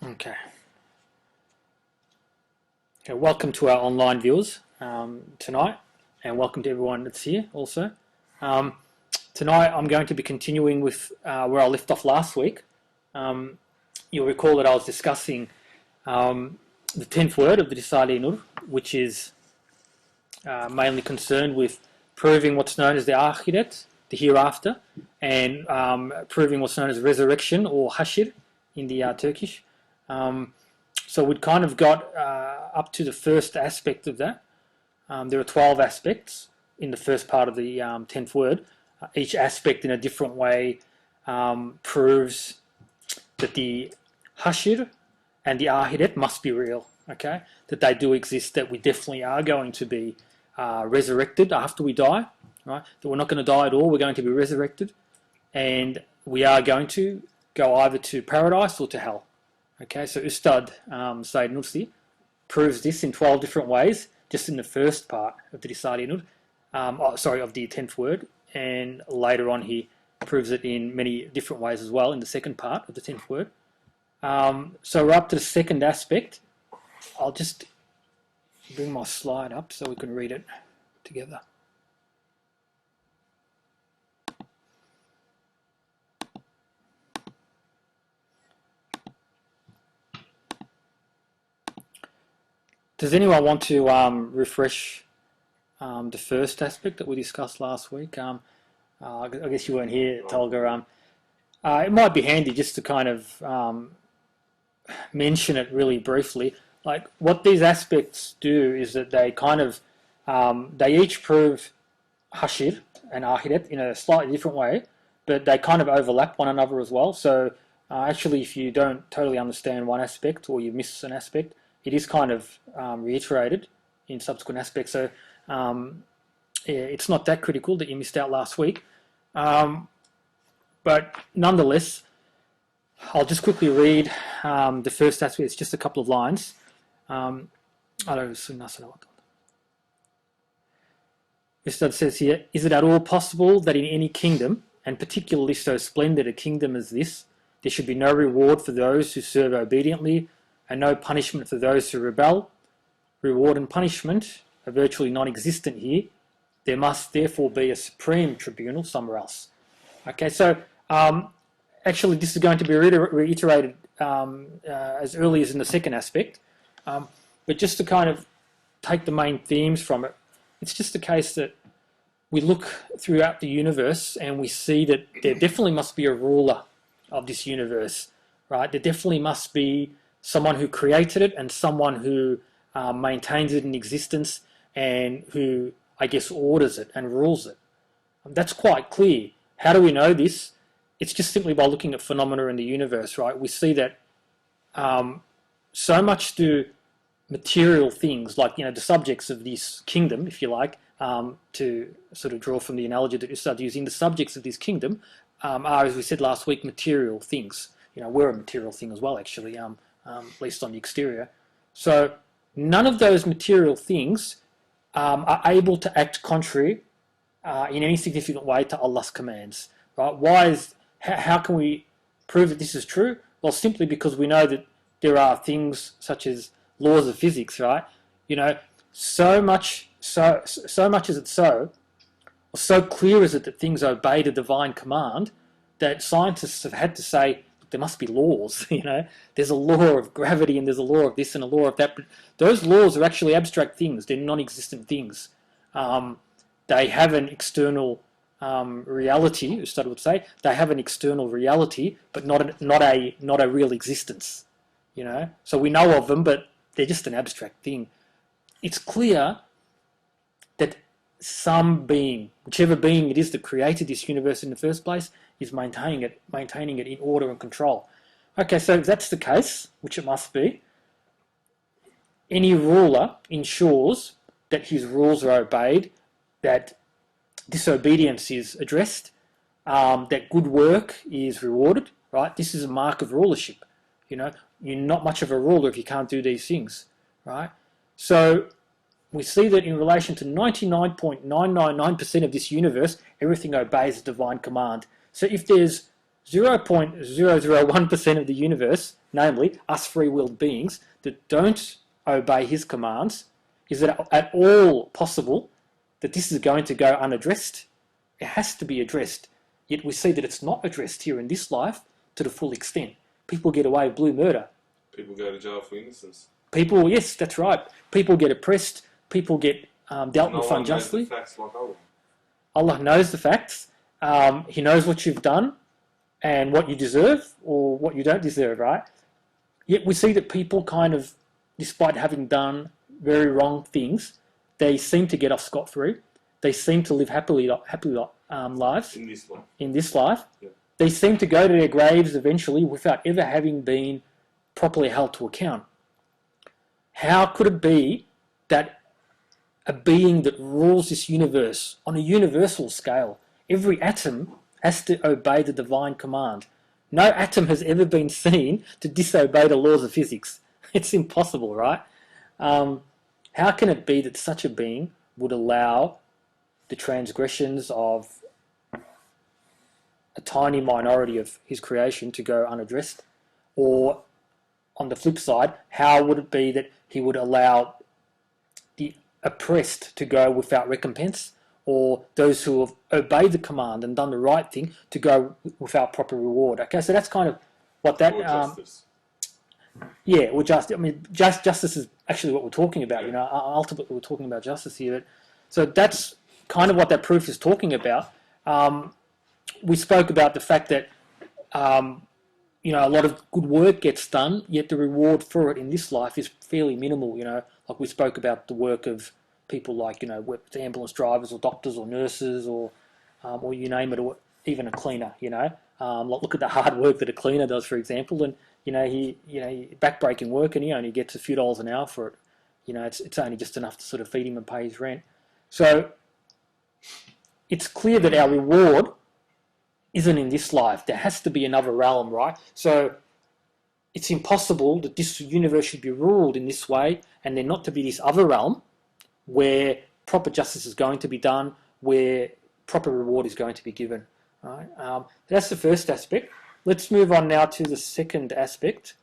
Okay. Okay, welcome to our online viewers tonight, and welcome to everyone that's here also. Um, Tonight I'm going to be continuing with where I left off last week. You'll recall that I was discussing the 10th word of the Risale-i Nur, which is mainly concerned with proving what's known as the Akhirat, the hereafter, and proving what's known as resurrection or Hashir in the Turkish. So we'd kind of got up to the first aspect of that. There are 12 aspects in the first part of the 10th word. Each aspect in a different way proves that the Hashir and the Akhirat must be real, okay? That they do exist, that we definitely are going to be resurrected after we die, right? That we're not going to die at all, we're going to be resurrected, and we are going to go either to paradise or to hell. Okay, so Ustad Said Nursi proves this in 12 different ways, just in the first part of the Risale-i Nur, of the 10th word, and later on he proves it in many different ways as well in the second part of the 10th word. So we're up to the second aspect. I'll just bring my slide up so we can read it together. Does anyone want to refresh the first aspect that we discussed last week? I guess you weren't here, Tolga. It might be handy just to kind of mention it really briefly. Like, what these aspects do is that they kind of, they each prove Hashir and Akhirat in a slightly different way, but they kind of overlap one another as well. So actually, if you don't totally understand one aspect or you miss an aspect, it is kind of reiterated in subsequent aspects. So yeah, it's not that critical that you missed out last week. But nonetheless, I'll just quickly read the first aspect. It's just a couple of lines. Ustad says here, is it at all possible that in any kingdom, and particularly so splendid a kingdom as this, there should be no reward for those who serve obediently and no punishment for those who rebel? Reward and punishment are virtually non-existent here. There must therefore be a supreme tribunal somewhere else. Okay, so actually this is going to be reiterated as early as in the second aspect, but just to kind of take the main themes from it, it's just a case that we look throughout the universe and we see that there definitely must be a ruler of this universe, right? There definitely must be someone who created it and someone who maintains it in existence and who, I guess, orders it and rules it. That's quite clear. How do we know this? It's just simply by looking at phenomena in the universe, right? We see that so much do material things, like, you know, the subjects of this kingdom, if you like, to sort of draw from the analogy that you started using, the subjects of this kingdom are, as we said last week, material things. You know, we're a material thing as well, actually, at least on the exterior. So none of those material things are able to act contrary in any significant way to Allah's commands. Right? How can we prove that this is true? Well, simply because we know that there are things such as laws of physics, right? You know, so much is it so, or so clear is it that things obey the divine command that scientists have had to say, there must be laws, you know. There's a law of gravity and there's a law of this and a law of that, but those laws are actually abstract things. They're non-existent things. They have an external reality, Ustad would say. They have an external reality, but not a real existence, you know. So we know of them, but they're just an abstract thing. It's clear that some being, whichever being it is that created this universe in the first place, is maintaining it in order and control. Okay, so if that's the case, which it must be, any ruler ensures that his rules are obeyed, that disobedience is addressed, that good work is rewarded, right? This is a mark of rulership. You know, you're not much of a ruler if you can't do these things, right? So we see that in relation to 99.999% of this universe, everything obeys the divine command. So if there's 0.001% of the universe, namely us free-willed beings, that don't obey his commands, is it at all possible that this is going to go unaddressed? It has to be addressed. Yet we see that it's not addressed here in this life to the full extent. People get away with blue murder. People go to jail for innocence. People, yes, that's right. People get oppressed. People get dealt with unjustly. No one knows the facts like Allah. Allah knows the facts. He knows what you've done and what you deserve or what you don't deserve, right? Yet we see that people kind of, despite having done very wrong things, they seem to get off scot-free. They seem to live happily lives in this life. Yeah. They seem to go to their graves eventually without ever having been properly held to account. How could it be that a being that rules this universe on a universal scale, every atom has to obey the divine command? No atom has ever been seen to disobey the laws of physics. It's impossible, right? How can it be that such a being would allow the transgressions of a tiny minority of his creation to go unaddressed? Or on the flip side, how would it be that he would allow the oppressed to go without recompense, or those who have obeyed the command and done the right thing to go without proper reward? Okay, so that's kind of what that... justice. Yeah, or justice. I mean, justice is actually what we're talking about. You know, ultimately we're talking about justice here. So that's kind of what that proof is talking about. We spoke about the fact that you know, a lot of good work gets done, yet the reward for it in this life is fairly minimal. You know, like we spoke about the work of people like, you know, ambulance drivers or doctors or nurses or you name it, or even a cleaner. You know, like look at the hard work that a cleaner does, for example, and you know, he backbreaking work, and he only gets a few dollars an hour for it. You know, it's only just enough to sort of feed him and pay his rent. So it's clear that our reward isn't in this life. There has to be another realm, right? So it's impossible that this universe should be ruled in this way and then not to be this other realm where proper justice is going to be done, where proper reward is going to be given. Right? That's the first aspect. Let's move on now to the second aspect,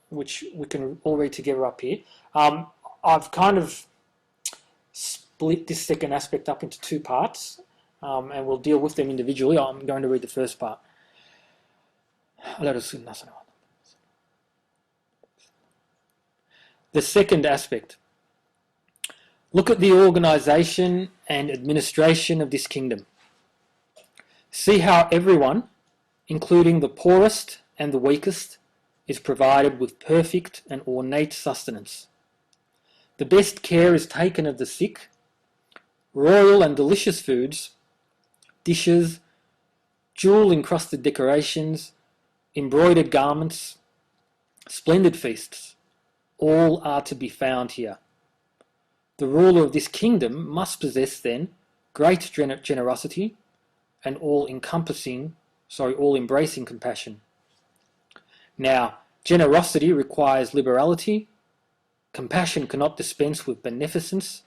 which we can all read together up here. I've kind of split this second aspect up into two parts, and we'll deal with them individually. I'm going to read the first part. The second aspect. Look at the organisation and administration of this kingdom. See how everyone, including the poorest and the weakest, is provided with perfect and ornate sustenance. The best care is taken of the sick. Royal and delicious foods, dishes, jewel-encrusted decorations, embroidered garments, splendid feasts, all are to be found here. The ruler of this kingdom must possess then great generosity and all-embracing compassion. Now, generosity requires liberality. Compassion cannot dispense with beneficence,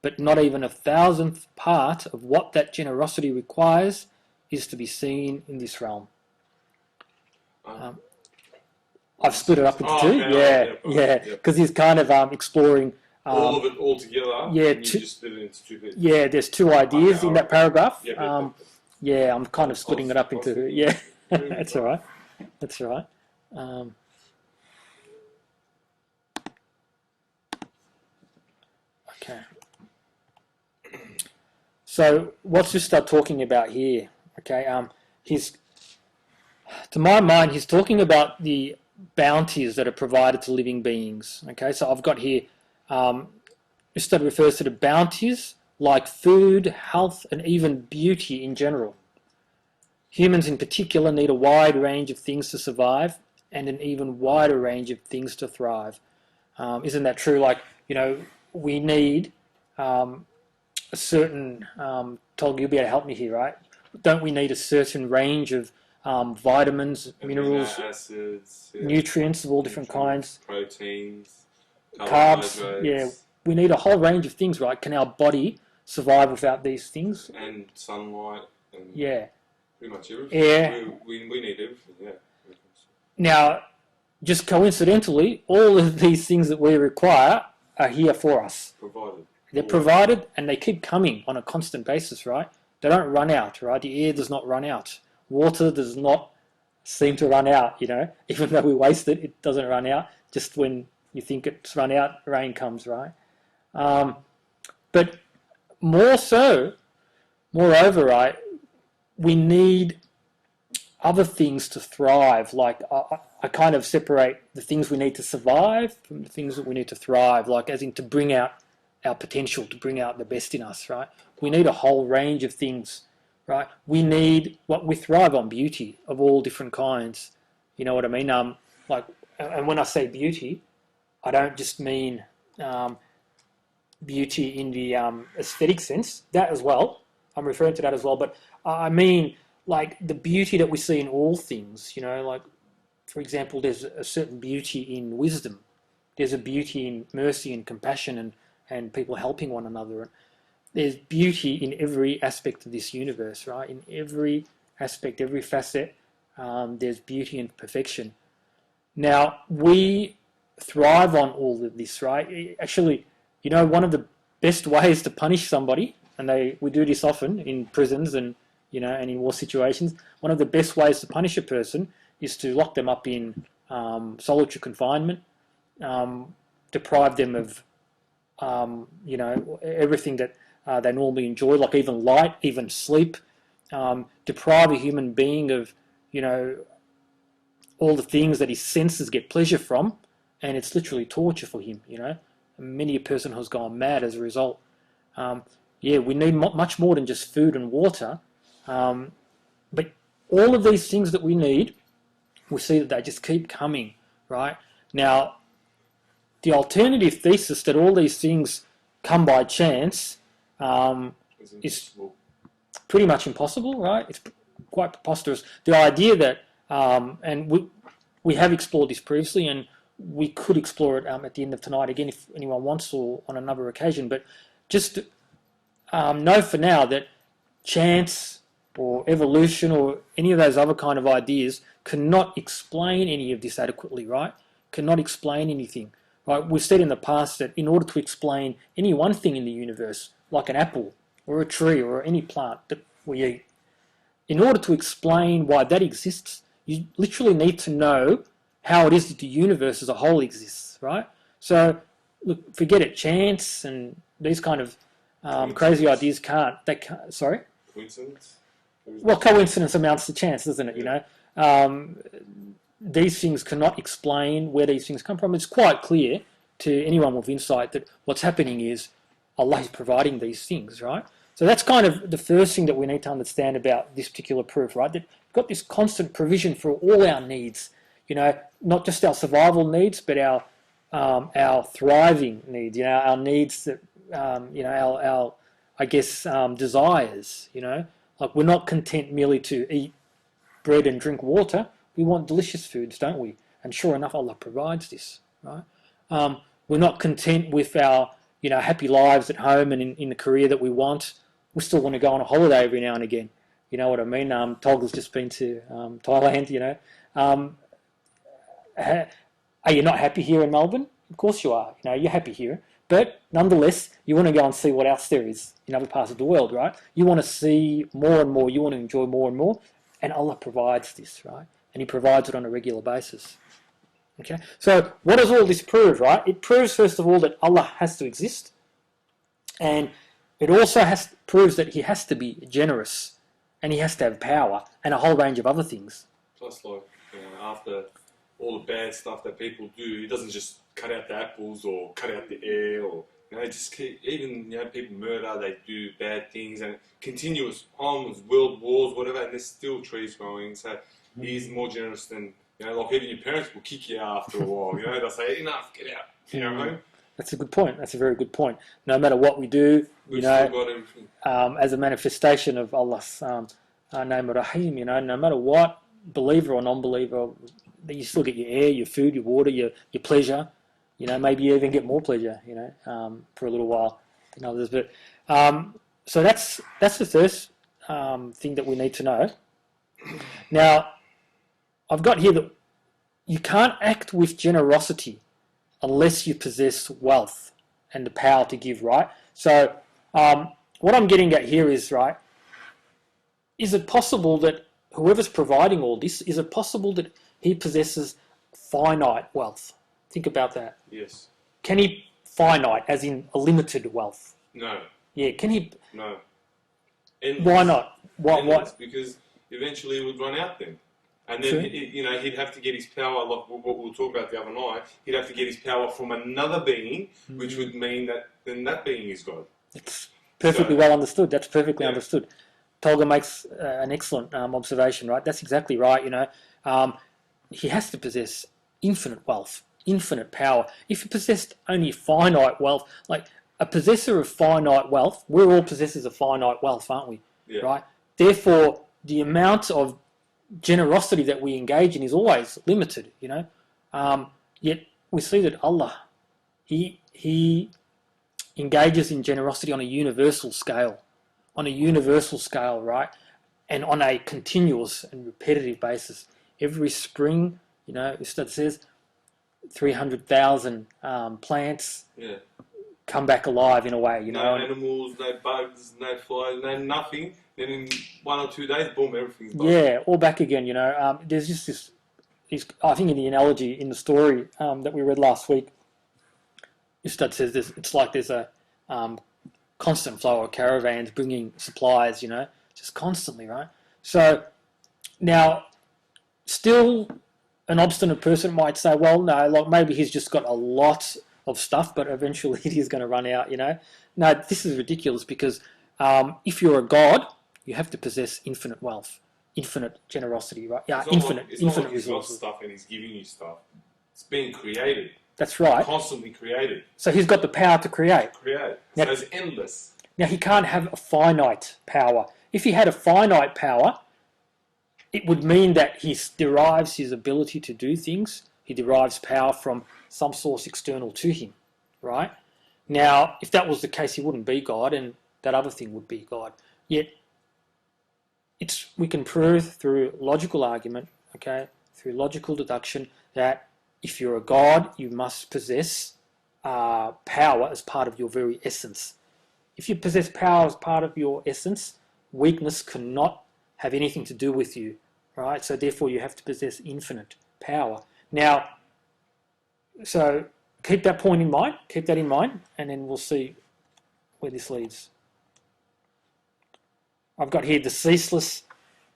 but not even 1,000th part of what that generosity requires is to be seen in this realm. I've split it up into two. Okay, because he's kind of exploring all of it all together. Yeah, and you just split it into two bits. Yeah, there's two ideas in that paragraph. Yeah, I'm kind of splitting it up into that's all right. That's all right. Okay. So let's just start talking about here. Okay. To my mind, he's talking about the bounties that are provided to living beings. Okay. So I've got here. This study refers to the bounties like food, health, and even beauty in general. Humans in particular need a wide range of things to survive and an even wider range of things to thrive. Isn't that true? Like, you know, we need a certain, Tolga, you'll be able to help me here, right? Don't we need a certain range of vitamins, minerals, acids, nutrients of all different kinds, proteins, carbs? Yeah, we need a whole range of things, right? Can our body survive without these things? And sunlight. And yeah. Pretty much everything. Yeah. We need everything, yeah. Now, just coincidentally, all of these things that we require are here for us. Provided. They're provided, and they keep coming on a constant basis, right? They don't run out, right? The air does not run out. Water does not seem to run out, you know? Even though we waste it, it doesn't run out. Just when you think it's run out, rain comes, right? But more so, moreover, right, we need other things to thrive. Like I kind of separate the things we need to survive from the things that we need to thrive, like as in to bring out our potential, to bring out the best in us, right? We need a whole range of things, right? We need what we thrive on, beauty of all different kinds. You know what I mean? Like, and when I say beauty, I don't just mean beauty in the aesthetic sense, that as well. I'm referring to that as well, but I mean like the beauty that we see in all things, you know, like, for example, there's a certain beauty in wisdom. There's a beauty in mercy and compassion and people helping one another. There's beauty in every aspect of this universe, right? In every aspect, every facet, there's beauty and perfection. Now, we thrive on all of this, right? Actually, you know, one of the best ways to punish somebody, and we do this often in prisons and, you know, and in war situations, one of the best ways to punish a person is to lock them up in solitary confinement, deprive them of, you know, everything that they normally enjoy, like even light, even sleep, deprive a human being of, you know, all the things that his senses get pleasure from, and it's literally torture for him, you know. Many a person has gone mad as a result. Yeah, we need much more than just food and water, but all of these things that we need, we see that they just keep coming, right? Now, the alternative thesis that all these things come by chance is pretty much impossible, right? It's quite preposterous. The idea that, and we have explored this previously, and we could explore it at the end of tonight again if anyone wants, or on another occasion, but just know for now that chance or evolution or any of those other kind of ideas cannot explain any of this adequately, right? Cannot explain anything, right? We've said in the past that in order to explain any one thing in the universe, like an apple or a tree or any plant that we eat, in order to explain why that exists, you literally need to know how it is that the universe as a whole exists, right? So, look, forget it. Chance and these kind of crazy ideas can't. Sorry? Coincidence? Well, coincidence amounts to chance, doesn't it? You know, these things cannot explain where these things come from. It's quite clear to anyone with insight that what's happening is Allah is providing these things, right? So that's kind of the first thing that we need to understand about this particular proof, right? That we've got this constant provision for all our needs, you know, not just our survival needs, but our thriving needs, you know, our needs that, you know, our I guess, desires, you know. Like, we're not content merely to eat bread and drink water. We want delicious foods, don't we? And sure enough, Allah provides this, right? We're not content with our, you know, happy lives at home and in the career that we want. We still want to go on a holiday every now and again. You know what I mean? Tolga's just been to Thailand, you know. Are you not happy here in Melbourne? Of course you are. You know, you're happy here. But nonetheless, you want to go and see what else there is in other parts of the world, right? You want to see more and more. You want to enjoy more and more. And Allah provides this, right? And He provides it on a regular basis. Okay? So what does all this prove, right? It proves, first of all, that Allah has to exist. And it also proves that He has to be generous. And He has to have power. And a whole range of other things. Plus, like, you know, after all the bad stuff that people do, He doesn't just cut out the apples or cut out the air, or, you know, just even, you know, people murder, they do bad things, and continuous harms, world wars, whatever, and there's still trees growing. So He's more generous than, you know, like even your parents will kick you out after a while. You know, they'll say, enough, get out. You know what I mean? That's a good point. That's a very good point. No matter what we do, you know, as a manifestation of Allah's name Rahim, you know, no matter what, believer or non-believer, you still get your air, your food, your water, your pleasure. You know, maybe you even get more pleasure, you know, for a little while than others. But so that's the first thing that we need to know. Now, I've got here that you can't act with generosity unless you possess wealth and the power to give, right? So, what I'm getting at here is, right, is it possible that whoever's providing all this, is it possible that he possesses finite wealth? Think about that. Yes. Can he finite, as in a limited wealth? No. Yeah, can he? No. Endless. Why not? Endless, because eventually it would run out then. And then, he'd have to get his power, like what we were talking about the other night, he'd have to get his power from another being, which would mean that then that being is God. It's perfectly well understood. That's perfectly understood. Tolga makes an excellent observation, right? That's exactly right, he has to possess infinite wealth, infinite power. If he possessed only finite wealth, like a possessor of finite wealth, we're all possessors of finite wealth, aren't we? Yeah. Right? Therefore, the amount of generosity that we engage in is always limited, Yet we see that Allah, He engages in generosity on a universal scale, right? And on a continuous and repetitive basis. Every spring, Ustad says, 300,000 plants come back alive in a way, No animals, no bugs, no flies, no nothing. Then in 1 or 2 days, boom, everything's back. Yeah, all back again, There's just this, I think in the analogy, in the story that we read last week, Ustad says this, it's like there's a constant flow of caravans bringing supplies, just constantly, right? So now, still an obstinate person might say, well, no, like maybe he's just got a lot of stuff, but eventually it is going to run out, No, this is ridiculous because if you're a god, you have to possess infinite wealth, infinite generosity, right? Yeah, infinite like he's got resources. stuff and he's giving you stuff. It's being created. That's right. Constantly created. So he's got the power to create. Now, so it's endless. Now, he can't have a finite power. If he had a finite power, it would mean that he derives his ability to do things. He derives power from some source external to him, right? Now, if that was the case, he wouldn't be God, and that other thing would be God. Yet, we can prove through logical argument, through logical deduction, that if you're a God, you must possess power as part of your very essence. If you possess power as part of your essence, weakness cannot have anything to do with you, right? So therefore you have to possess infinite power. Now, so keep that point in mind, and then we'll see where this leads. I've got here the ceaseless,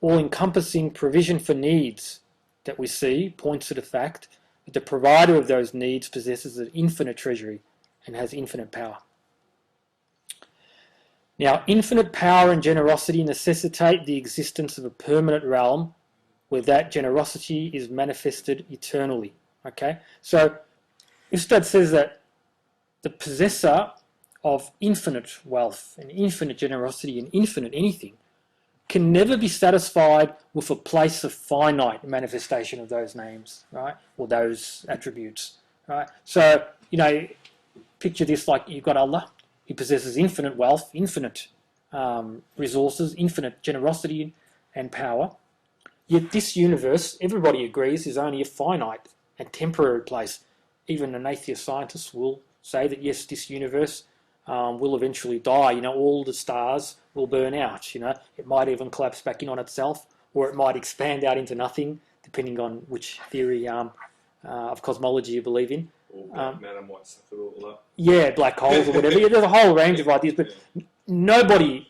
all-encompassing provision for needs that we see points to the fact that the provider of those needs possesses an infinite treasury and has infinite power. Now, infinite power and generosity necessitate the existence of a permanent realm where that generosity is manifested eternally. So Ustad says that the possessor of infinite wealth and infinite generosity and infinite anything can never be satisfied with a place of finite manifestation of those names, right? Or those attributes, right? So, picture this like you've got Allah. He possesses infinite wealth, infinite resources, infinite generosity and power. Yet this universe, everybody agrees, is only a finite and temporary place. Even an atheist scientist will say that, yes, this universe will eventually die. All the stars will burn out. It might even collapse back in on itself, or it might expand out into nothing, depending on which theory of cosmology you believe in. Or black matter might suck it all up. Yeah, black holes or whatever. Yeah, there's a whole range of ideas, but nobody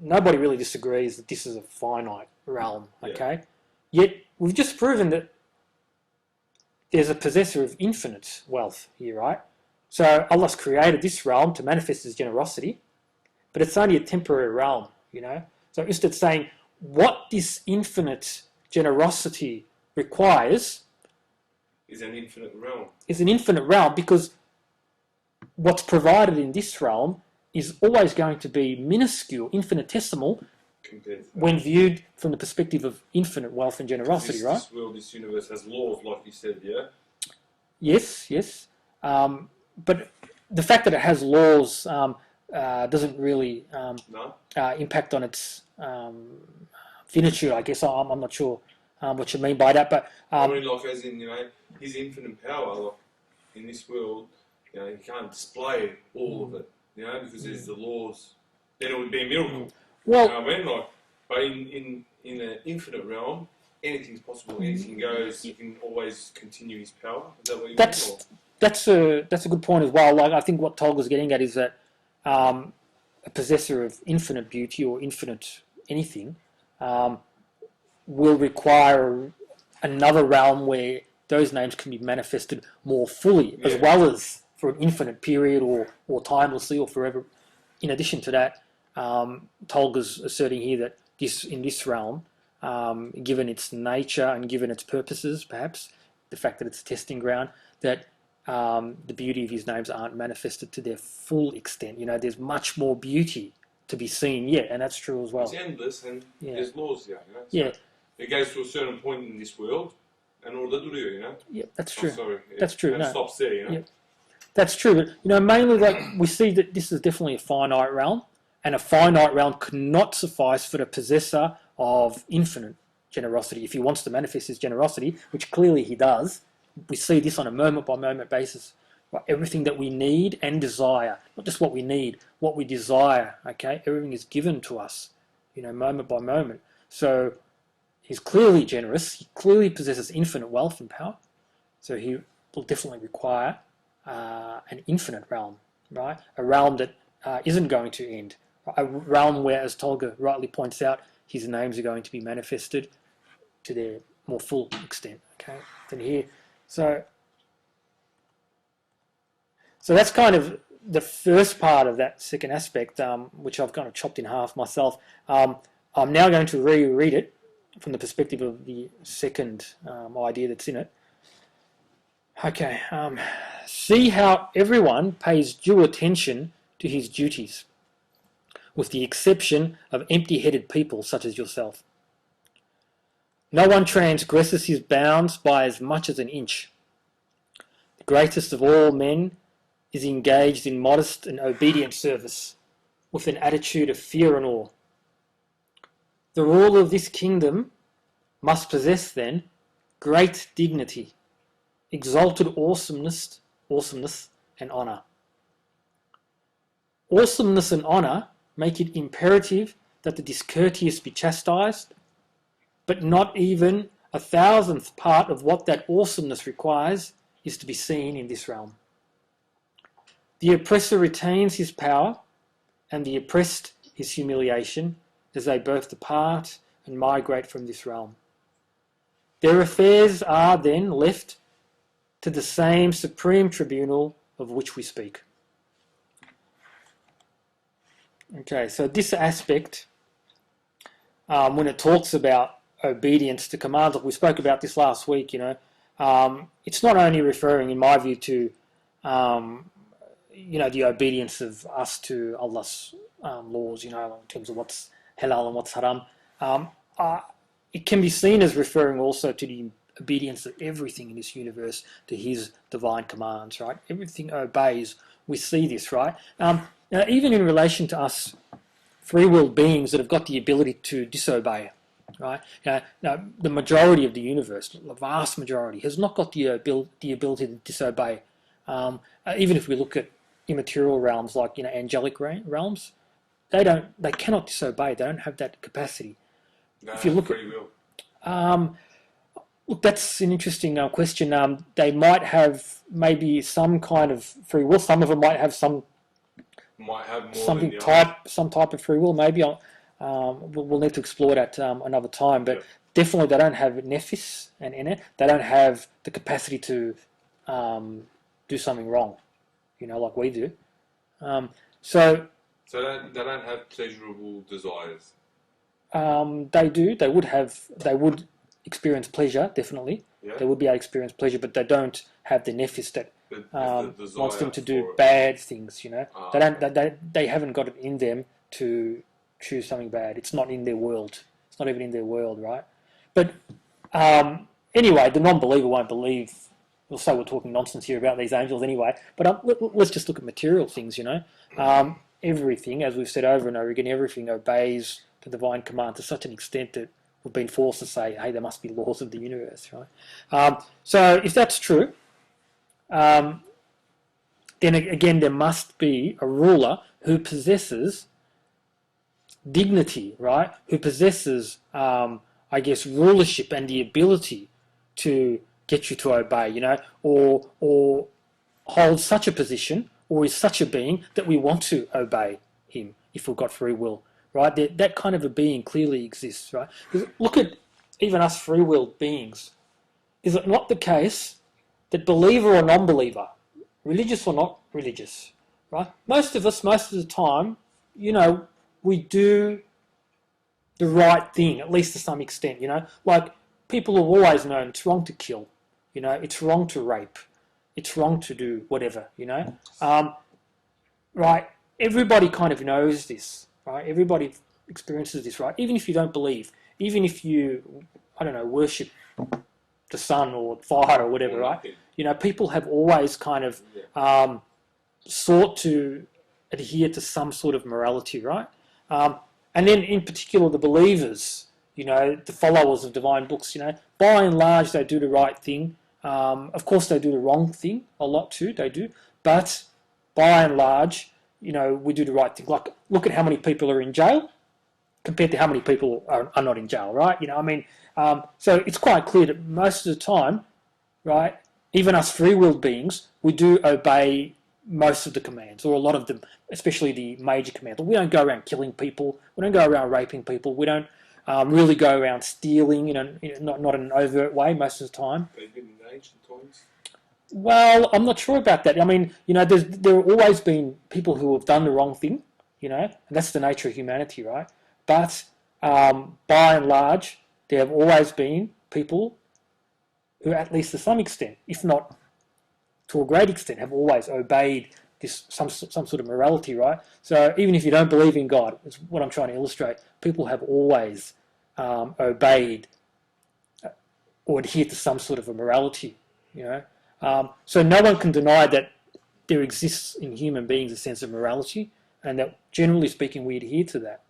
really disagrees that this is a finite realm. Yet we've just proven that there's a possessor of infinite wealth here, right? So Allah's created this realm to manifest His generosity, but it's only a temporary realm, So instead of saying what this infinite generosity requires is an infinite realm. Is an infinite realm because what's provided in this realm is always going to be minuscule, infinitesimal, when viewed from the perspective of infinite wealth and generosity, right? This world, this universe has laws, like you said, yeah? Yes. But the fact that it has laws doesn't really impact on its finitude, I guess. I'm not sure what you mean by that, but I mean, like, as in, his infinite power, like, in this world, you can't display all of it, because there's the laws. Then it would be a miracle. well, You know what I mean? Like, but in an infinite realm, anything's possible, anything goes. You can always continue his power. Is that what you mean? that's a good point as well. Like, I think what Tolga's getting at is that a possessor of infinite beauty or infinite anything will require another realm where those names can be manifested more fully, as well as for an infinite period or timelessly or forever. In addition to that, Tolga's asserting here that in this realm, given its nature and given its purposes, perhaps the fact that it's a testing ground, that the beauty of his names aren't manifested to their full extent. There's much more beauty to be seen yet, and that's true as well. It's endless, and there's laws there. So it goes to a certain point in this world, and all that do. Yeah, that's true. Sorry, that's true. And it stops there. Yeah. That's true, but mainly like we see that this is definitely a finite realm, and a finite realm cannot suffice for the possessor of infinite generosity. If he wants to manifest his generosity, which clearly he does, we see this on a moment-by-moment basis. Right? Everything that we need and desire, not just what we need, what we desire. Okay, everything is given to us, moment by moment. So he's clearly generous. He clearly possesses infinite wealth and power. So he will definitely require an infinite realm, right? A realm that isn't going to end. A realm where, as Tolga rightly points out, his names are going to be manifested to their more full extent, okay, than here. So that's kind of the first part of that second aspect, which I've kind of chopped in half myself. I'm now going to reread it from the perspective of the second idea that's in it. Okay, see how everyone pays due attention to his duties, with the exception of empty-headed people such as yourself. No one transgresses his bounds by as much as an inch. The greatest of all men is engaged in modest and obedient service, with an attitude of fear and awe. The ruler of this kingdom must possess, then, great dignity, exalted awesomeness and honour. Awesomeness and honour make it imperative that the discourteous be chastised, but not even 1,000th part of what that awesomeness requires is to be seen in this realm. The oppressor retains his power, and the oppressed his humiliation, as they both depart and migrate from this realm. Their affairs are then left to the same supreme tribunal of which we speak. Okay, so this aspect, when it talks about obedience to commands, like we spoke about this last week, it's not only referring, in my view, to the obedience of us to Allah's laws, in terms of what's halal and what's haram. It can be seen as referring also to the obedience of everything in this universe to his divine commands, right? Everything obeys. We see this, right? Now, even in relation to us free-willed beings that have got the ability to disobey, right? Now, the majority of the universe, the vast majority, has not got the ability to disobey. Even if we look at immaterial realms like angelic realms, they cannot disobey. They don't have that capacity. No, if you look free will. Look, that's an interesting question. They might have maybe some kind of free will. Some of them might have some type of free will. Maybe we'll need to explore that another time. But definitely, they don't have nefis and ene. They don't have the capacity to do something wrong, like we do. So they don't have pleasurable desires. They do. They would experience pleasure, definitely. Yeah. They would be able to experience pleasure, but they don't have the nefis that wants them to do it. bad things. They haven't got it in them to choose something bad. It's not in their world. It's not even in their world, right? But anyway, the non-believer won't believe. We'll say we're talking nonsense here about these angels anyway. But let's just look at material things. Everything, as we've said over and over again, everything obeys the divine command to such an extent that we've been forced to say, hey, there must be laws of the universe, right? So if that's true, then again there must be a ruler who possesses dignity, right? Who possesses, I guess, rulership and the ability to get you to obey, or holds such a position or is such a being that we want to obey him if we've got free will, right? That kind of a being clearly exists, right? Because look at even us free-willed beings. Is it not the case that believer or non-believer, religious or not religious, right? Most of us, most of the time, we do the right thing, at least to some extent, Like, people have always known it's wrong to kill, it's wrong to rape, it's wrong to do whatever, right? Everybody kind of knows this, right? Everybody experiences this, right? Even if you don't believe, even if you, worship the sun or fire or whatever, right? People have always kind of sought to adhere to some sort of morality, right? And then in particular the believers, the followers of divine books, by and large they do the right thing. Of course they do the wrong thing a lot too, they do. But by and large, we do the right thing. Like, look at how many people are in jail compared to how many people are not in jail, right? So it's quite clear that most of the time, right, even us free-willed beings, we do obey most of the commands, or a lot of them, especially the major commands. We don't go around killing people. We don't go around raping people. We don't really go around stealing, not in an overt way most of the time. They did in ancient times. Well, I'm not sure about that. I mean, there have always been people who have done the wrong thing, and that's the nature of humanity, right? But by and large, there have always been people who, at least to some extent, if not to a great extent, have always obeyed this some sort of morality, right? So even if you don't believe in God, is what I'm trying to illustrate, people have always obeyed or adhered to some sort of a morality, So no one can deny that there exists in human beings a sense of morality, and that generally speaking we adhere to that,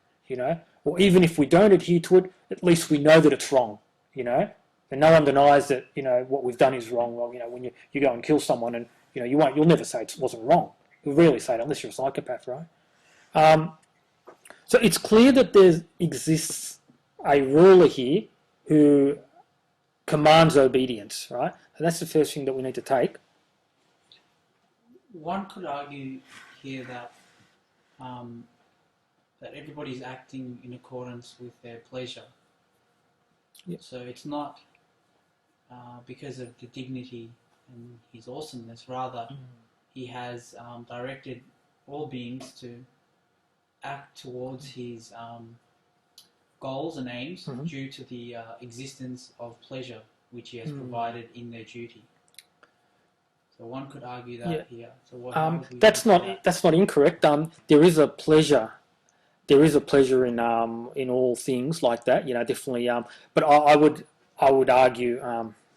Or even if we don't adhere to it, at least we know that it's wrong, And no one denies that, what we've done is wrong. Well, when you go and kill someone and, you'll never say it wasn't wrong. You'll rarely say it unless you're a psychopath, right? So it's clear that there exists a ruler here who commands obedience, right? And that's the first thing that we need to take. One could argue here that that everybody's acting in accordance with their pleasure. Yep. So it's not because of the dignity and his awesomeness. Rather, he has directed all beings to act towards his goals and aims due to the existence of pleasure which he has provided in their duty. So one could argue that here. So that's not incorrect. There is a pleasure. There is a pleasure in all things like that. Definitely. But I would argue.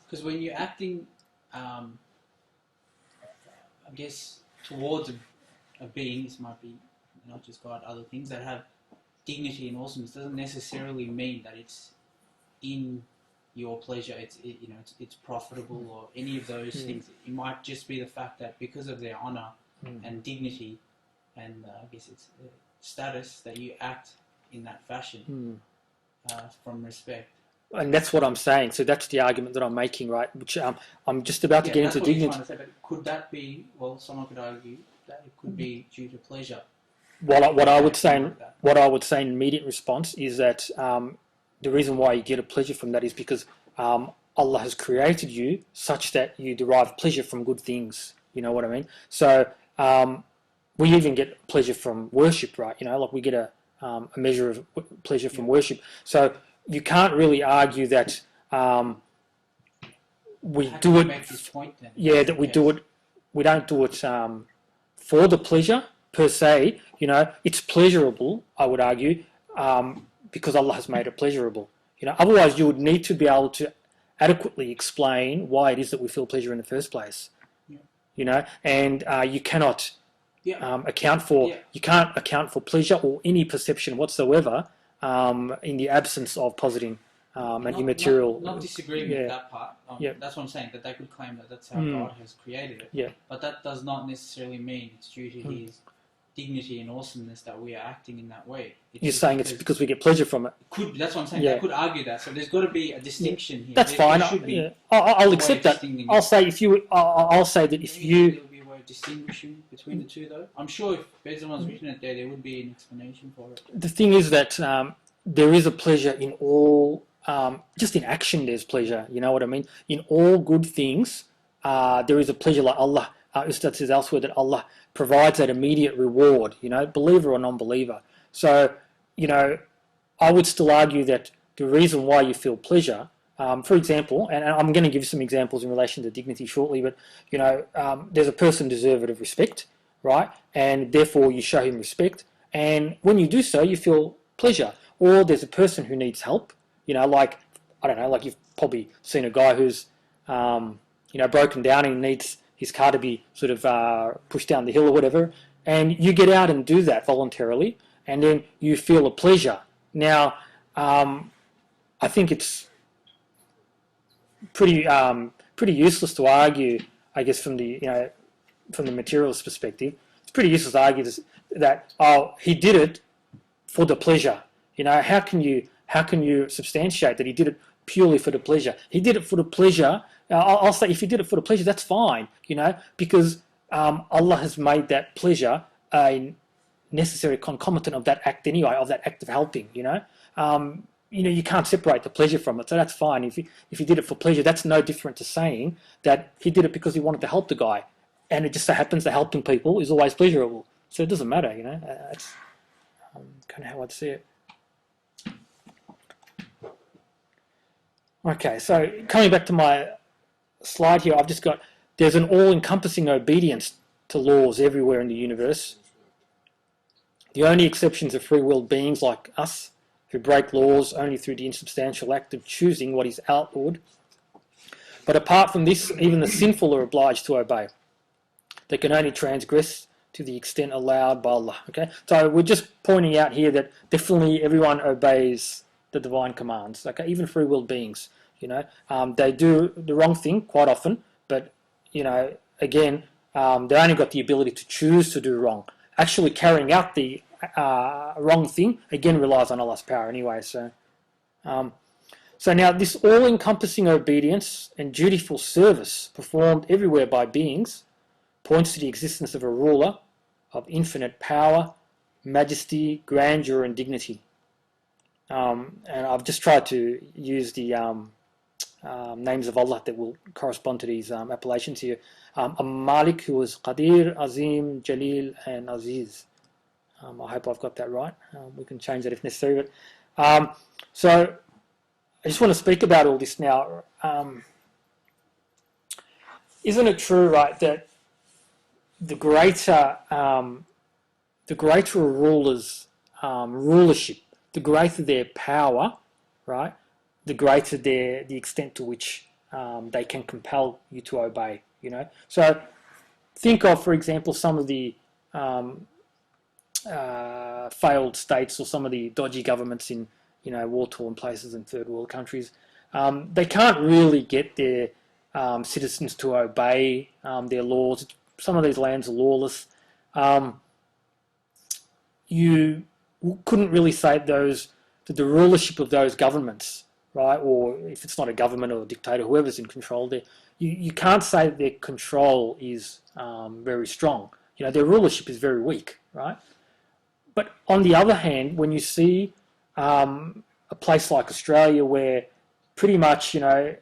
Because when you're acting, I guess towards a being, this might be not just God, other things that have dignity and awesomeness, doesn't necessarily mean that it's in your pleasure. It's profitable or any of those things. It might just be the fact that because of their honor and dignity, and I guess it's status, that you act in that fashion from respect. And that's what I'm saying. So that's the argument that I'm making, right? Which I'm just about to get into dignity. Say, but could that be? Well, someone could argue that it could be due to pleasure. What I would say in immediate response is that the reason why you get a pleasure from that is because Allah has created you such that you derive pleasure from good things. You know what I mean? So we even get pleasure from worship, right? Like we get a measure of pleasure from worship. So you can't really argue that we do it. Make this point, then? Yeah, that we do it. We don't do it for the pleasure per se. It's pleasurable, I would argue, because Allah has made it pleasurable. Otherwise you would need to be able to adequately explain why it is that we feel pleasure in the first place. Yeah. And you cannot account for you can't account for pleasure or any perception whatsoever in the absence of positing and not, immaterial. Not disagreeing Yeah. with that part. Yeah. That's what I'm saying, that they could claim that that's how God has created it. Yeah. But that does not necessarily mean it's due to His dignity and awesomeness that we are acting in that way. You're saying it's because we get pleasure from it. That's what I'm saying. Yeah. They could argue that. So there's got to be a distinction here. That's There fine. should be I'll a accept way of that. distinguishing I'll it. say if you. I'll say that if you. There would be a way of distinguishing between the two, though. I'm sure if Bezaman's written it there would be an explanation for it. The thing is that there is a pleasure in all. Just in action, there's pleasure. You know what I mean? In all good things, there is a pleasure. Like Allah, Ustad says elsewhere that Allah provides that immediate reward. You know, believer or non-believer. So, you know, I would still argue that the reason why you feel pleasure, for example, and I'm going to give some examples in relation to dignity shortly, but you know, there's a person deserved of respect, right? And therefore you show him respect, and when you do so, you feel pleasure. Or there's a person who needs help. You know, like, I don't know, like you've probably seen a guy who's, you know, broken down and needs his car to be sort of pushed down the hill or whatever, and you get out and do that voluntarily, and then you feel a pleasure. Now, I think it's pretty useless to argue, I guess, from the materialist perspective. It's pretty useless to argue that he did it for the pleasure. You know, how can you substantiate that he did it purely for the pleasure? He did it for the pleasure. I'll say if he did it for the pleasure, that's fine. You know, because Allah has made that pleasure a necessary concomitant of that act anyway, of that act of helping. You know, you can't separate the pleasure from it, so that's fine. If he did it for pleasure, that's no different to saying that he did it because he wanted to help the guy, and it just so happens that helping people is always pleasurable. So it doesn't matter. You know, that's kind of how I'd see it. Okay, so coming back to my slide here, I've just got, there's an all-encompassing obedience to laws everywhere in the universe. The only exceptions are free-willed beings like us, who break laws only through the insubstantial act of choosing what is outlawed. But apart from this, even the sinful are obliged to obey. They can only transgress to the extent allowed by Allah. Okay, so we're just pointing out here that definitely everyone obeys the divine commands. Okay, even free-willed beings. You know, they do the wrong thing quite often, but you know, again, they only got the ability to choose to do wrong. Actually, carrying out the wrong thing again relies on Allah's power anyway. So now this all-encompassing obedience and dutiful service performed everywhere by beings points to the existence of a ruler of infinite power, majesty, grandeur, and dignity. And I've just tried to use the names of Allah that will correspond to these appellations here. Malik, who is Qadir, Azim, Jalil, and Aziz. I hope I've got that right. We can change that if necessary. But so I just want to speak about all this now. Isn't it true, right, that the greater a ruler's rulership, the greater their power, right, the greater the extent to which they can compel you to obey. You know, so think of, for example, some of the failed states or some of the dodgy governments in, you know, war-torn places in third world countries. They can't really get their citizens to obey their laws. Some of these lands are lawless. You couldn't really say that the rulership of those governments, right, or if it's not a government or a dictator, whoever's in control there, you can't say that their control is very strong. You know, their rulership is very weak, right? But on the other hand, when you see a place like Australia where pretty much, you know,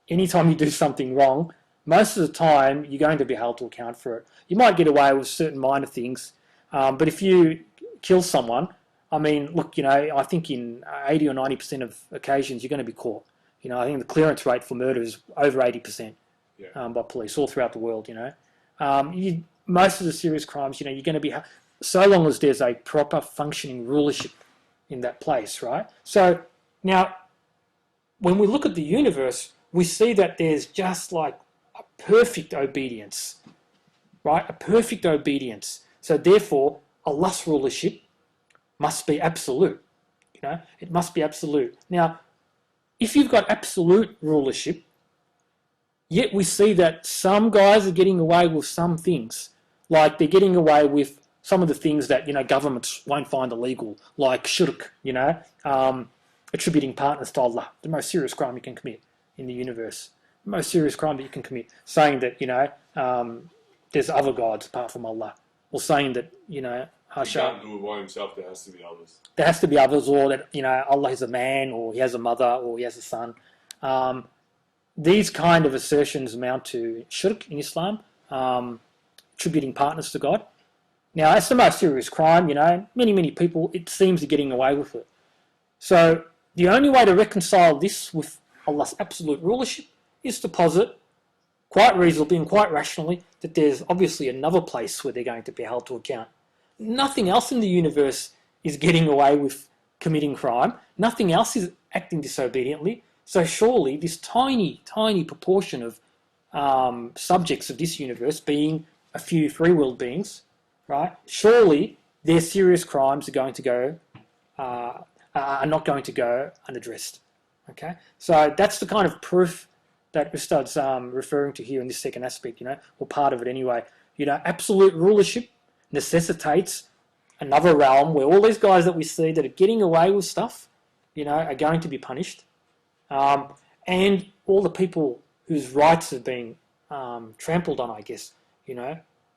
anytime you do something wrong, most of the time you're going to be held to account for it. You might get away with certain minor things, but if you kill someone, I mean, look, you know, I think in 80 or 90% of occasions you're going to be caught. You know, I think the clearance rate for murder is over 80% by police all throughout the world, you know. Most of the serious crimes, you know, you're going to be, so long as there's a proper functioning rulership in that place, right? So now, when we look at the universe, we see that there's just like a perfect obedience, right? A perfect obedience. So therefore, Allah's rulership must be absolute. You know, it must be absolute. Now, if you've got absolute rulership, yet we see that some guys are getting away with some things, like they're getting away with some of the things that governments won't find illegal, like shirk, attributing partners to Allah, the most serious crime you can commit in the universe, the most serious crime that you can commit, saying that there's other gods apart from Allah, or saying that He can't do it by himself. There has to be others. There has to be others, or that Allah is a man, or he has a mother, or he has a son. These kind of assertions amount to shirk in Islam, attributing partners to God. Now, that's the most serious crime, many people, it seems, are getting away with it. So the only way to reconcile this with Allah's absolute rulership is to posit, quite reasonably and quite rationally, that there's obviously another place where they're going to be held to account. Nothing else in the universe is getting away with committing crime. Nothing else is acting disobediently. So surely this tiny, tiny proportion of subjects of this universe, being a few free-willed beings, right? Surely their serious crimes are going to go, are not going to go unaddressed. Okay, so that's the kind of proof that Ustad's referring to here in this second aspect, or part of it anyway. Absolute rulership necessitates another realm where all these guys that we see that are getting away with stuff, are going to be punished. And all the people whose rights have been trampled on, I guess,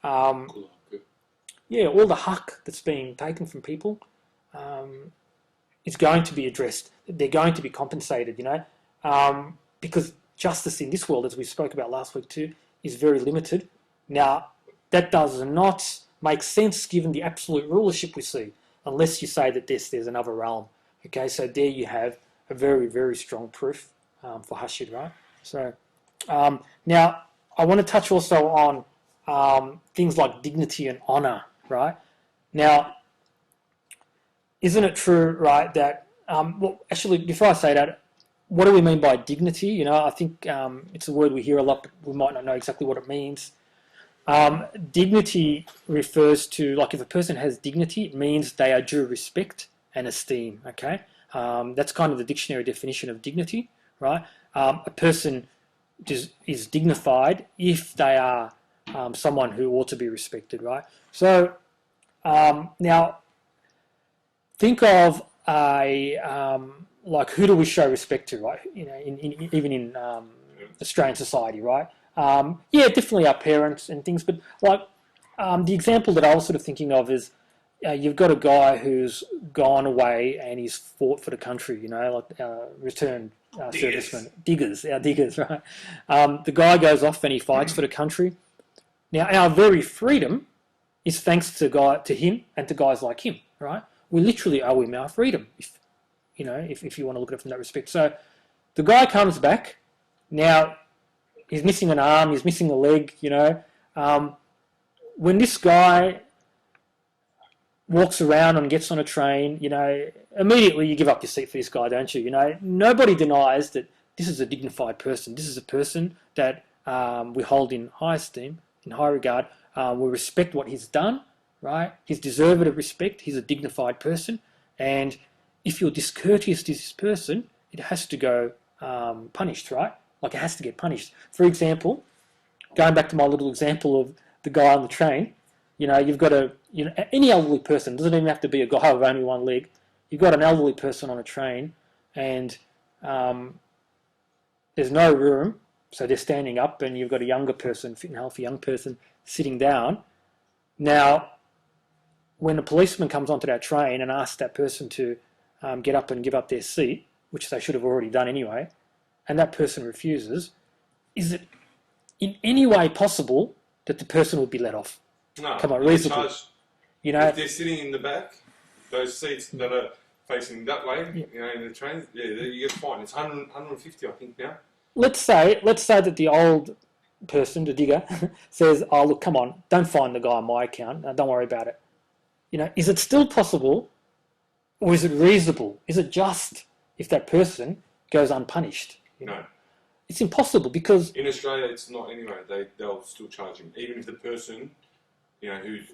all the haq that's being taken from people is going to be addressed. They're going to be compensated, because justice in this world, as we spoke about last week too, is very limited. Now, that does not make sense given the absolute rulership we see, unless you say that there's another realm. Okay, so there you have a very, very strong proof for Hashid, right? So now I want to touch also on things like dignity and honor, right? Now, isn't it true, right, that, well, actually, before I say that, what do we mean by dignity? I think it's a word we hear a lot, but we might not know exactly what it means. Dignity refers to, like, if a person has dignity, it means they are due respect and esteem, okay? That's kind of the dictionary definition of dignity, right? A person is dignified if they are someone who ought to be respected, right? So now think of like, who do we show respect to, right? Even in Australian society, right? Yeah, definitely our parents and things, but like the example that I was sort of thinking of is you've got a guy who's gone away and he's fought for the country, like returned servicemen, diggers, right? The guy goes off and he fights for the country. Now, our very freedom is thanks to him and to guys like him, right? We literally owe him our freedom, if you want to look at it from that respect. So the guy comes back. Now, he's missing an arm, he's missing a leg, when this guy walks around and gets on a train, immediately you give up your seat for this guy, don't you? Nobody denies that this is a dignified person. This is a person that we hold in high esteem, in high regard. We respect what he's done, right? He's deserved of respect. He's a dignified person. And if you're discourteous to this person, it has to go punished, right? Like, it has to get punished. For example, going back to my little example of the guy on the train, you've got any elderly person, doesn't even have to be a guy with only one leg. You've got an elderly person on a train and there's no room, so they're standing up, and you've got a younger person, fit and healthy young person, sitting down. Now, when a policeman comes onto that train and asks that person to get up and give up their seat, which they should have already done anyway, and that person refuses, is it in any way possible that the person would be let off? No. Come on, reasonably. If they're sitting in the back, those seats that are facing that way, in the train, you get fined. It's 150, I think, now. Let's say that the old person, the digger, says, "Oh, look, come on, don't fine the guy on my account. Don't worry about it." Is it still possible, or is it reasonable? Is it just if that person goes unpunished? No. It's impossible, because in Australia it's not anyway. They'll still charge him, even if the person, who's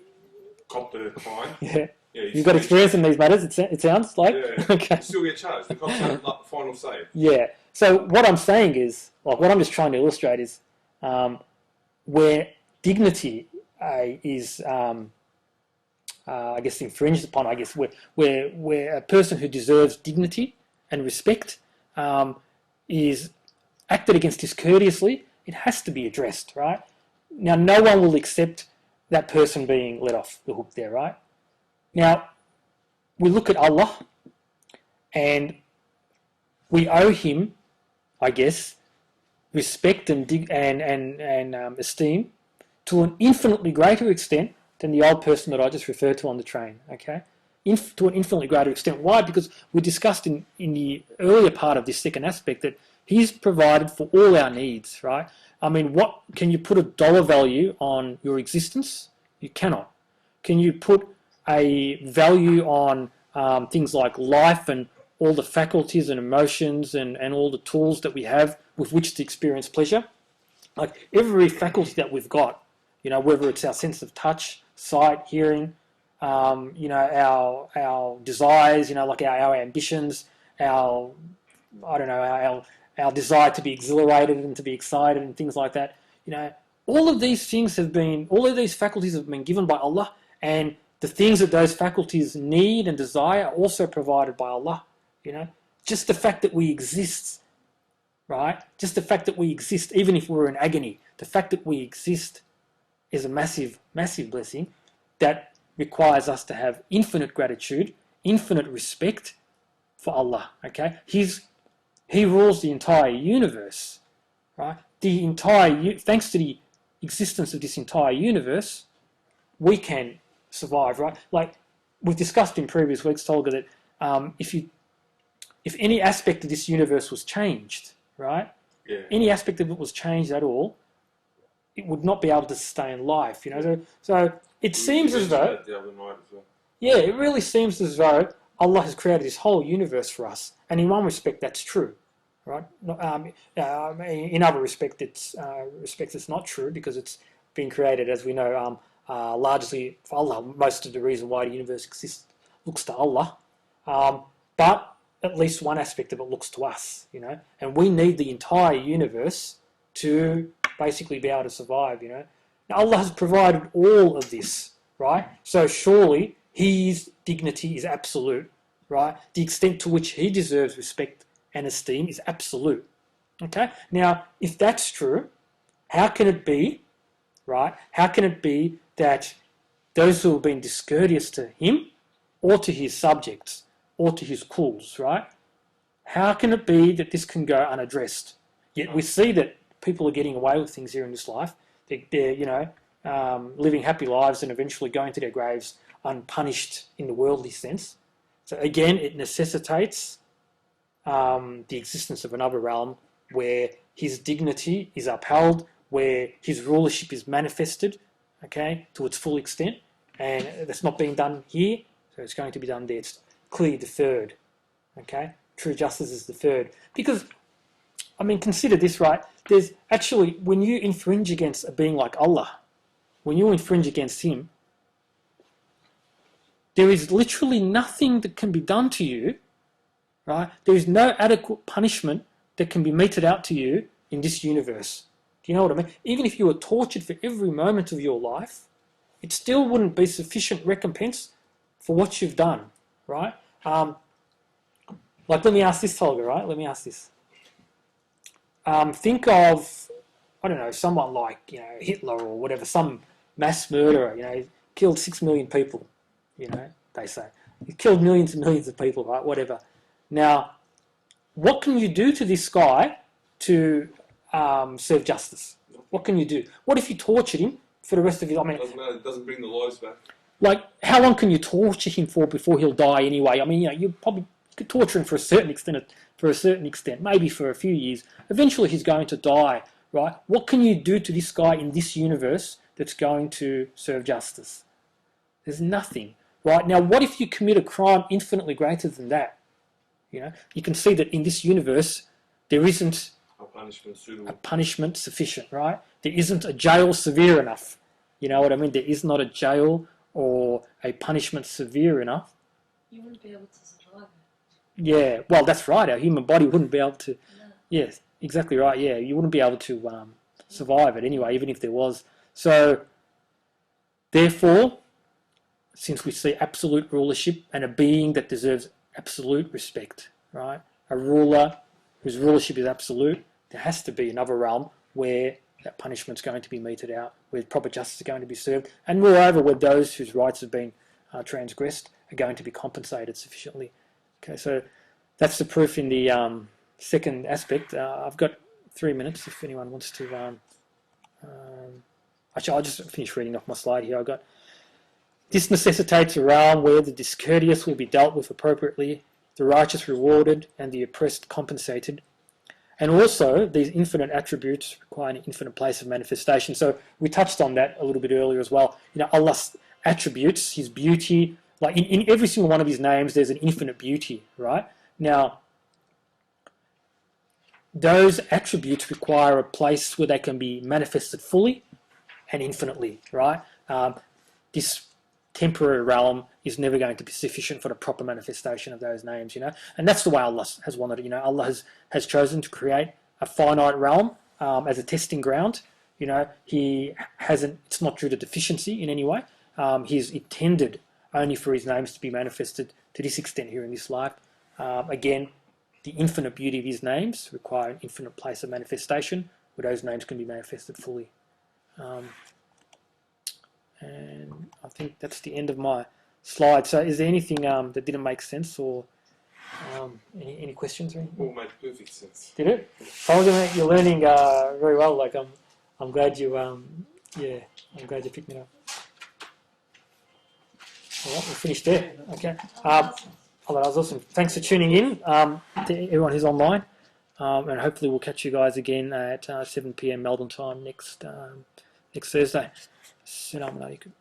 copped the fine, Yeah, You've got experience in these matters, it sounds like. Yeah, Okay. you still get charged. The cops have the final say. Yeah. So what I'm saying is, like, what I'm just trying to illustrate is where dignity is, I guess, infringed upon. I guess where a person who deserves dignity and respect is acted against discourteously, it has to be addressed, right? Now, no one will accept that person being let off the hook there, right? Now, we look at Allah and we owe him, I guess, respect and esteem to an infinitely greater extent than the old person that I just referred to on the train, okay? To an infinitely greater extent. Why? Because we discussed in the earlier part of this second aspect that he's provided for all our needs, right? I mean, what can you put a dollar value on your existence? You cannot. Can you put a value on things like life and all the faculties and emotions and all the tools that we have with which to experience pleasure? Like every faculty that we've got, you know, whether it's our sense of touch, sight, hearing, you know, our desires, you know, like our ambitions, our desire to be exhilarated and to be excited and things like that. You know, all of these faculties have been given by Allah, and the things that those faculties need and desire are also provided by Allah. You know, just the fact that we exist, right? Just the fact that we exist, even if we're in agony, the fact that we exist is a massive, massive blessing that requires us to have infinite gratitude, infinite respect for Allah. Okay, He rules the entire universe, right? Thanks to the existence of this entire universe, we can survive, right? Like we've discussed in previous weeks, Tolga, that if any aspect of this universe was changed, right? Yeah. Any aspect of it was changed at all, it would not be able to sustain life, you know. So it seems as though, the other night as well. yeah, it really seems as though Allah has created this whole universe for us, and in one respect that's true, right? In other respects it's not true because it's been created, as we know, largely for Allah. Most of the reason why the universe exists looks to Allah, but at least one aspect of it looks to us, you know, and we need the entire universe to basically be able to survive, you know. Now Allah has provided all of this, right? So surely His dignity is absolute, right? The extent to which He deserves respect and esteem is absolute, okay? Now, if that's true, how can it be, right? How can it be that those who have been discourteous to Him or to His subjects or to His kuls, right? How can it be that this can go unaddressed? Yet we see that people are getting away with things here in this life. They're you know, living happy lives and eventually going to their graves unpunished in the worldly sense. So again, it necessitates the existence of another realm where His dignity is upheld, where His rulership is manifested, okay, to its full extent, and that's not being done here, so it's going to be done there. It's clearly deferred, okay? True justice is deferred. Because, I mean, consider this, right? There's actually, when you infringe against a being like Allah, when you infringe against Him, there is literally nothing that can be done to you, right? There is no adequate punishment that can be meted out to you in this universe. Do you know what I mean? Even if you were tortured for every moment of your life, it still wouldn't be sufficient recompense for what you've done, right? Like, let me ask this, Tolga, right? Let me ask this. Think of, I don't know, someone like, you know, Hitler or whatever, some mass murderer, you know, he killed 6 million people, you know, they say. He killed millions and millions of people, right? Whatever. Now, what can you do to this guy to serve justice? What can you do? What if you tortured him for the rest of his life? I mean, It doesn't bring the lives back. Like, how long can you torture him for before he'll die anyway? I mean, you know, you probably could torture him for a certain extent, maybe for a few years. Eventually he's going to die, right? What can you do to this guy in this universe that's going to serve justice? There's nothing, right? Now, what if you commit a crime infinitely greater than that? You know, you can see that in this universe there isn't a punishment sufficient, right? There isn't a jail severe enough. You know what I mean? There is not a jail or a punishment severe enough, you wouldn't be able to survive it. yeah, well, that's right. Our human body wouldn't be able to. No. Yes, exactly right. Yeah, you wouldn't be able to survive it anyway, even if there was. So, therefore, since we see absolute rulership and a being that deserves absolute respect, right? A ruler whose rulership is absolute, there has to be another realm where that punishment's going to be meted out, where proper justice is going to be served, and moreover, where those whose rights have been transgressed are going to be compensated sufficiently. Okay, so that's the proof in the second aspect. I've got 3 minutes if anyone wants to. Actually, I'll just finish reading off my slide here. This necessitates a realm where the discourteous will be dealt with appropriately, the righteous rewarded, and the oppressed compensated. And also, these infinite attributes require an infinite place of manifestation. So we touched on that a little bit earlier as well. You know, Allah's attributes, His beauty, like in every single one of His names, there's an infinite beauty, right? Now, those attributes require a place where they can be manifested fully and infinitely, right? This temporary realm is never going to be sufficient for the proper manifestation of those names, you know, and that's the way Allah has wanted it. You know, Allah has chosen to create a finite realm as a testing ground. You know, He hasn't. It's not due to deficiency in any way. He's intended only for His names to be manifested to this extent here in this life. Again, the infinite beauty of His names require an infinite place of manifestation where those names can be manifested fully. And I think that's the end of my slide. So is there anything that didn't make sense, or any questions or anything? All made perfect sense. Did it? You're learning very well. Like I'm glad you I'm glad you picked me up. All right, we're finished there. Okay. Oh, that was awesome. Thanks for tuning in to everyone who's online, and hopefully we'll catch you guys again at 7 p.m. Melbourne time next Thursday. Assalamu alaikum.